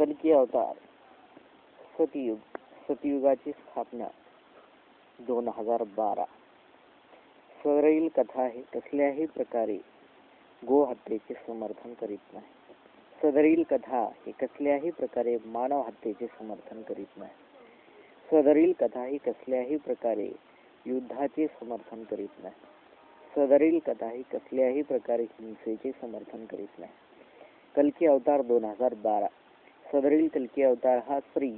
कल्की अवतार, सतयुग, सतयुगाची स्थापना 2012. सदरील कथा हे कसल्याही प्रकारे गो हत्येचे समर्थन करीत नाही. सदरील कथा हे कसल्याही प्रकारे मानव हत्येचे समर्थन करीत नाही. सदरील कथा ही कसल्याही प्रकारे युद्धाचे समर्थन करीत नाही. सदरील कथा ही कसल्याही प्रकारे हिंसेचे समर्थन करीत नाही. कल्की अवतार 2012. सदरील कल्की अवतार हा श्री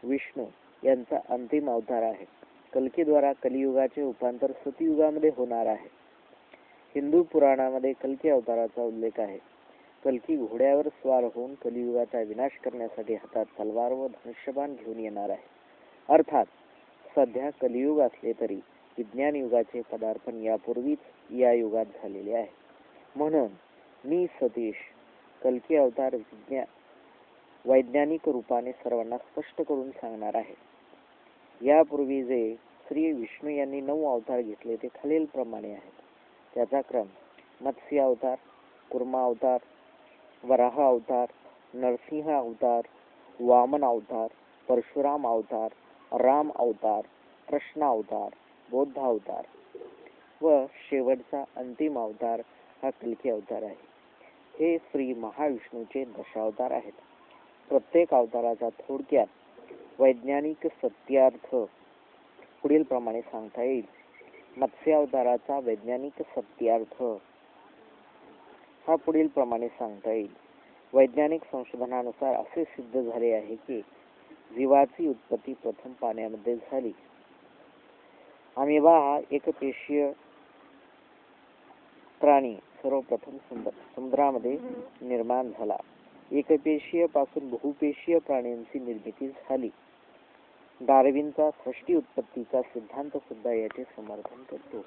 विष्णू यांचा अंतिम अवतार आहे. कल्कीद्वारा कलियुगाचे रूपांतर सतयुगामध्ये होणार आहे. हिंदू पुराणामध्ये कल्की अवताराचा उल्लेख आहे. कल्की घोड्यावर स्वार होऊन कलियुगाचा विनाश करण्यासाठी हातात तलवार व धनुष्यबाण घेऊन येणार आहे. अर्थात सध्या कलियुग असले तरी विज्ञान युगाचे पदार्पण यापूर्वीच या युगात झालेले आहे. म्हणून मी सतीश कल्की अवतार वैज्ञानिक रूपाने सर्वांना स्पष्ट करून सांगणार आहे. यापूर्वी जे श्री विष्णू यांनी 9 अवतार घेतले ते खालील प्रमाणे आहेत. त्याचा क्रम: मत्स्य अवतार, कुर्मा अवतार, वराह अवतार, नरसिंह अवतार, वामन अवतार, परशुराम अवतार, राम अवतार, कृष्ण अवतार, बौद्ध अवतार व शेवटचा अंतिम अवतार हा कल्की अवतार आहे. हे श्री महाविष्णूचे दशावतार आहेत. प्रत्येक अवताराचा थोडक्यात वैज्ञानिक सत्यार्थ पुढील प्रमाणे सांगता येईल. मत्स्य अवताराचा वैज्ञानिक सत्यार्थ हा पुढील प्रमाणे सांगता येईल. वैज्ञानिक संशोधनानुसार असे सिद्ध झाले आहे की जीवाची उत्पत्ती प्रथम पाण्यामध्ये झाली. अमिबा हा एकपेशीय प्राणी सर्वप्रथम समुद्रामध्ये निर्माण झाला. एकपेशीय पासून बहुपेशीय प्राण्यांची निर्मिती झाली. डार्विनचा सृष्टी उत्पत्तीचा सिद्धांत सुद्धा याचे समर्थन करतो.